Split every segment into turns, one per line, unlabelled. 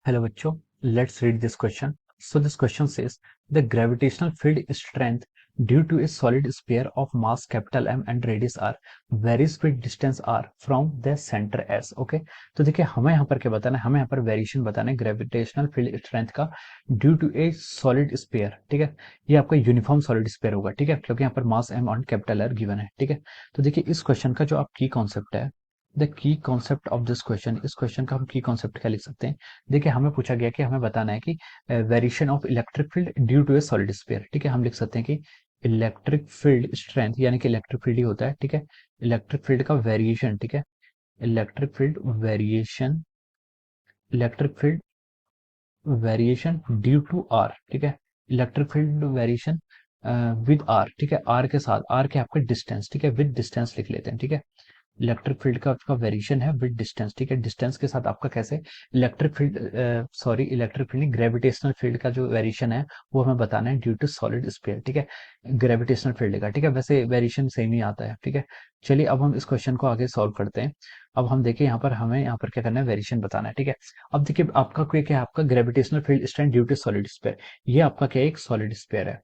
Hello बच्चों, let's read this question. So this question says the gravitational field strength due to a solid sphere of mass capital M and radius r varies with distance r from the center S. Okay, तो देखिए हमें यहाँ पर क्या बताना है, हमें यहाँ पर वेरिएशन बताना है ग्रेविटेशनल फील्ड स्ट्रेंथ का due to a solid sphere. ठीक है, ये आपका यूनिफॉर्म सॉलिड स्फीयर होगा. ठीक है, क्योंकि यहाँ पर मास m और कैपिटल R गिवन है. ठीक है, तो देखिए इस क्वेश्चन का जो आप की कॉन्सेप्ट है, the key concept of this question, इस क्वेश्चन का हम की कॉन्सेप्ट क्या लिख सकते हैं. देखिए हमें पूछा गया कि हमें बताना है कि variation of electric field due to a solid sphere. ठीक है, हम लिख सकते हैं कि इलेक्ट्रिक फील्ड स्ट्रेंथ यानी कि इलेक्ट्रिक फील्ड ही होता है. ठीक है, इलेक्ट्रिक फील्ड का वेरिएशन. ठीक है, electric field variation, electric field variation due to are. ठीक है, electric field variation with r. ठीक है, आर के साथ, आर के आपका डिस्टेंस. ठीक है, विद डिस्टेंस लिख लेते हैं. ठीक है, इलेक्ट्रिक फील्ड का आपका वेरिएशन है विद डिस्टेंस. ठीक है, डिस्टेंस के साथ आपका कैसे electric field, sorry electric field gravitational field का जो वेरिएशन है वो हमें बताना है ड्यू टू सॉलिड स्फीयर. ठीक है, ग्रेविटेशनल फील्ड का. ठीक है, वैसे वेरिएशन सेम ही आता है. ठीक है, चलिए अब हम इस क्वेश्चन को आगे सॉल्व करते हैं. अब हम देखिए यहाँ पर हमें यहाँ पर क्या करना है, वेरिएशन बताना है. ठीक है, अब देखिए आपका क्या है, आपका gravitational field strength due to solid sphere. ये आपका क्या है, एक सॉलिड स्फीयर है.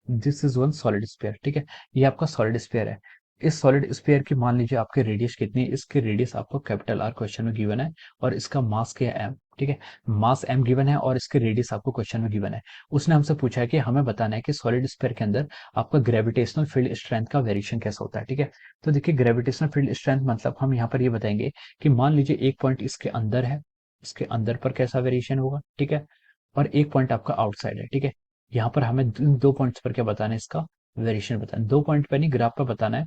This is one solid sphere. ठीक है, ये आपका सॉलिड स्फीयर है. इस सॉलिड स्फीयर की मान लीजिए आपके रेडियस कितनी है, इसकी रेडियस आपको कैपिटल आर क्वेश्चन में गिवन है और इसका मास क्या है, एम. ठीक है, मास एम गिवन है और इसकी रेडियस आपको क्वेश्चन में गिवन है. उसने हमसे पूछा है कि हमें बताना है कि सॉलिड स्फीयर के अंदर आपका ग्रेविटेशनल फील्ड स्ट्रेंथ का वेरिएशन कैसा होता है. ठीक है, तो देखिए ग्रेविटेशनल फील्ड स्ट्रेंथ मतलब हम यहाँ पर ये बताएंगे कि मान लीजिए एक पॉइंट इसके अंदर है, इसके अंदर पर कैसा वेरिएशन होगा. ठीक है, और एक पॉइंट आपका आउटसाइड है. ठीक है, यहाँ पर हमें दो पॉइंट्स पर क्या बताना है, इसका वेरिएशन बताना है. दो पॉइंट पर नहीं, ग्राफ पर बताना है.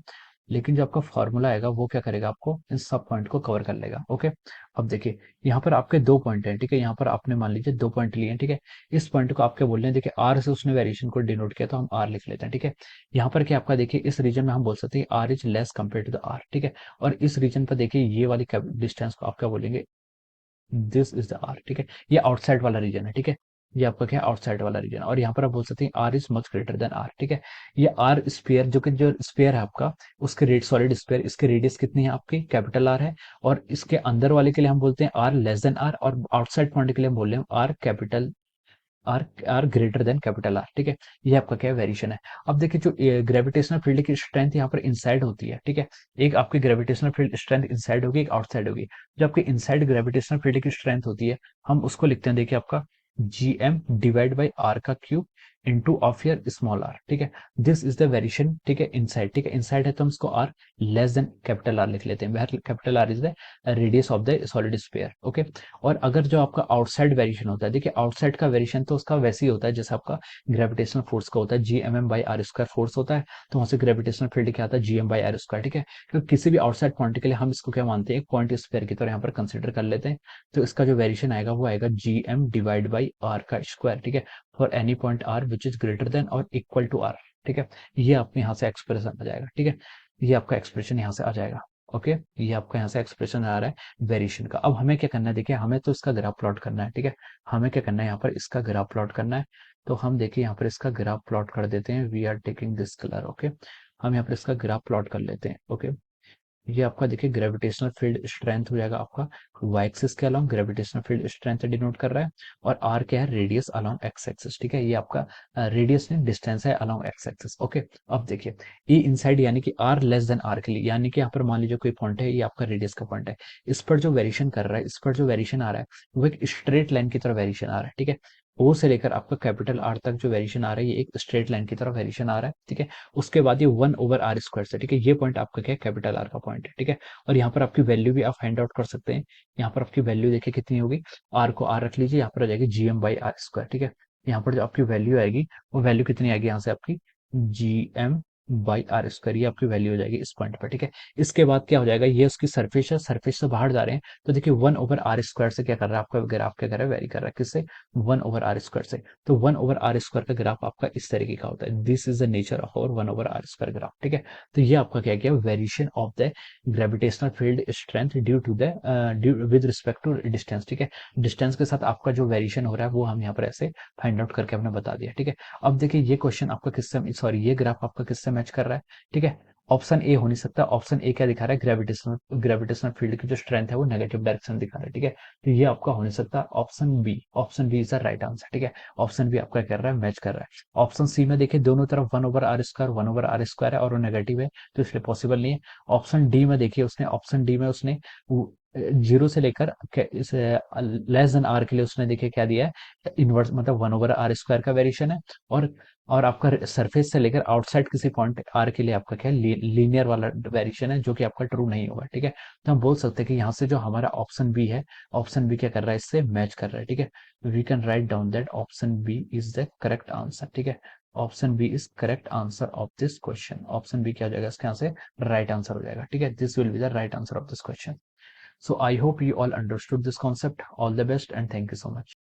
लेकिन जो आपका फॉर्मूला आएगा वो क्या करेगा, आपको इन सब पॉइंट को कवर कर लेगा. ओके, अब देखिए यहाँ पर आपके दो पॉइंट हैं. ठीक है, यहाँ पर आपने मान लीजिए दो पॉइंट लिए हैं. ठीक है, इस पॉइंट को आप क्या बोल रहे हैं, देखिए आर से उसने वेरिएशन को डिनोट किया तो हम आर लिख लेते हैं. ठीक है, यहाँ पर क्या आपका देखिए इस रीजन में हम बोल सकते हैं r is less compare to the r. ठीक है, और इस रीजन पर देखिए ये वाली डिस्टेंस को आप क्या बोलेंगे, दिस इज द आर. ठीक है, ये आउटसाइड वाला रीजन है. ठीक है, ये आपका क्या है, आउटसाइड वाला रीजन. और यहाँ पर आप बोल सकते हैं r is much greater than r. ठीक है, ये आर स्फीयर जो कि जो स्फीयर है आपका, उसके रेड सॉलिड स्फीयर, इसके रेडियस कितनी है आपकी, कैपिटल आर है. और इसके अंदर वाले के लिए हम बोलते हैं आर लेस देन आर, और आउटसाइड पॉइंट के लिए हम बोल रहे हैं r capital R, r greater than capital R. ठीक है, ये आपका क्या वेरिएशन है. अब देखिए जो ग्रेविटेशनल फील्ड की स्ट्रेंथ यहाँ पर इनसाइड होती है. ठीक है, एक आपकी ग्रेविटेशनल फील्ड स्ट्रेंथ इनसाइड होगी, एक आउटसाइड होगी. जो आपकी इनसाइड ग्रेविटेशनल फील्ड की स्ट्रेंथ होती है, हम उसको लिखते हैं देखिए आपका G M divide by are का cube into of year small R. ठीक है, दिस इज द वेरिएशन. ठीक है, इनसाइड. ठीक है, इनसाइड है तो हम इसको r less than capital R लिख लेते हैं, where capital R is the radius of the solid sphere. Okay, और अगर जो आपका आउटसाइड वेरिएशन होता है, देखिए आउटसाइड का वेरिएशन तो उसका वैसे ही होता है जैसे आपका ग्रेविटेशनल फोर्स का होता है, G M m by r square force होता है, तो वहां से ग्रेविटेशनल फील्ड क्या आता है, G M by r square. ठीक है, क्योंकि किसी भी आउटसाइड पॉइंट के लिए हम इसको क्या मानते हैं, एक पॉइंट स्क्वायर की तरह यहाँ पर कंसिडर कर लेते हैं. तो इसका जो वेरिएशन आएगा वो आएगा G M divide by are का स्क्वायर. ठीक है, for any point r which is greater than और इक्वल टू आर. ठीक है, ये आपके यहाँ से एक्सप्रेशन आ जाएगा. ठीक है, ये आपका एक्सप्रेशन यहाँ से आ जाएगा. ओके, ये आपका यहाँ से एक्सप्रेशन आ रहा है वेरिएशन का. अब हमें क्या करना है, देखिए हमें तो इसका ग्राफ प्लॉट करना है. ठीक है, हमें क्या करना है, यहाँ पर इसका ग्राफ प्लॉट करना है. तो हम देखिए यहाँ पर इसका ग्राफ प्लॉट कर देते हैं. We are taking this colour. Okay, हम यहाँ पर इसका ग्राफ प्लॉट कर लेते हैं. ओके, ये आपका देखिए ग्रेविटेशनल फील्ड स्ट्रेंथ हो जाएगा आपका वाई एक्सिस के along, gravitational field strength denote कर रहा है. और आर क्या है, रेडियस अलोंग एक्स एक्सिस. ठीक है, ये आपका रेडियस नहीं, डिस्टेंस है अलोंग एक्स एक्सिस. ओके, अब देखिए ई इनसाइड यानी कि आर लेस देन आर के लिए, यानी कि यहाँ पर मान लीजिए कोई पॉइंट है, ये आपका रेडियस का पॉइंट है, इस पर जो वेरिएशन कर रहा है, इस पर जो वेरिएशन आ रहा है वो एक स्ट्रेट लाइन की तरह वेरिएशन आ रहा है. ठीक है, ओ से लेकर आपका कैपिटल आर तक जो वेरिएशन आ रहा है, ये एक स्ट्रेट लाइन की तरह वेरिएशन आ रहा है. ठीक है, उसके बाद ये वन ओवर आर स्क्वायर से. ठीक है, ये पॉइंट आपका क्या है, कैपिटल आर का पॉइंट है. ठीक है, और यहाँ पर आपकी वैल्यू भी आप फाइंड आउट कर सकते हैं. यहाँ पर आपकी वैल्यू देखिए कितनी होगी, आर को आर रख लीजिए, यहाँ पर आ जाएगी G M by r square. ठीक है, यहाँ पर जो आपकी वैल्यू आएगी वो वैल्यू कितनी आएगी, यहाँ से आपकी G M by r square, ये आपकी वैल्यू हो जाएगी इस पॉइंट पर. ठीक है, इसके बाद क्या हो जाएगा, ये उसकी सरफेस है, सरफेस से बाहर जा रहे हैं, तो देखिए वन ओवर आर स्क्वायर से क्या कर रहा है आपका ग्राफ, क्या कर रहा है, वेरी कर रहा है किससे, वन ओवर आर स्क्वायर से. तो वन ओवर आर स्क्वायर का ग्राफ आपका इस तरीके का होता है. This is the nature of और one over R square graph. ठीक है, तो ये आपका क्या गया, variation of the gravitational field strength due to the with respect to distance. ठीक है, डिस्टेंस के साथ आपका जो वेरिएशन हो रहा है वो हम यहाँ पर ऐसे फाइंड आउट करके हमने बता दिया. ठीक है, अब देखिए ये क्वेश्चन आपका किससे, सॉरी ये ग्राफ आपका किससे मैच कर रहा है. ठीक है, ऑप्शन ए हो नहीं सकता। ऑप्शन ए क्या दिखा रहा है, ग्रेविटेशनल फील्ड की जो स्ट्रेंथ है वो नेगेटिव डायरेक्शन दिखा रहा है, ठीक है। तो ये आपका हो नहीं सकता। Option B is the right answer, ठीक है। ऑप्शन बी आपका कर रहा है, मैच कर रहा है। ऑप्शन सी में देखिए दोनों तरफ वन ओवर आर स्क्वायर है और वो नेगेटिव है, तो इसलिए पॉसिबल नहीं है। ऑप्शन डी में देखिए उसने जीरो से लेकर लेस देन आर के लिए उसने देखिए क्या दिया है, इनवर्स मतलब वन ओवर आर स्क्वायर का वेरिएशन है। और और आपका सरफेस से लेकर आउटसाइड किसी पॉइंट आर के लिए आपका क्या है, लीनियर वाला वेरिएशन है, जो कि आपका ट्रू नहीं होगा, ठीक है। तो हम बोल सकते हैं कि यहाँ से जो हमारा ऑप्शन बी है, ऑप्शन बी क्या कर रहा है, इससे मैच कर रहा है, ठीक है। We can write down that option B is the correct answer, ठीक है। Option B is correct answer of this question. Option B क्या हो जाएगा इसके यहाँ से, राइट आंसर हो जाएगा, ठीक है। This will be the right answer of this question. So I hope you all understood this concept. All the best and thank you so much.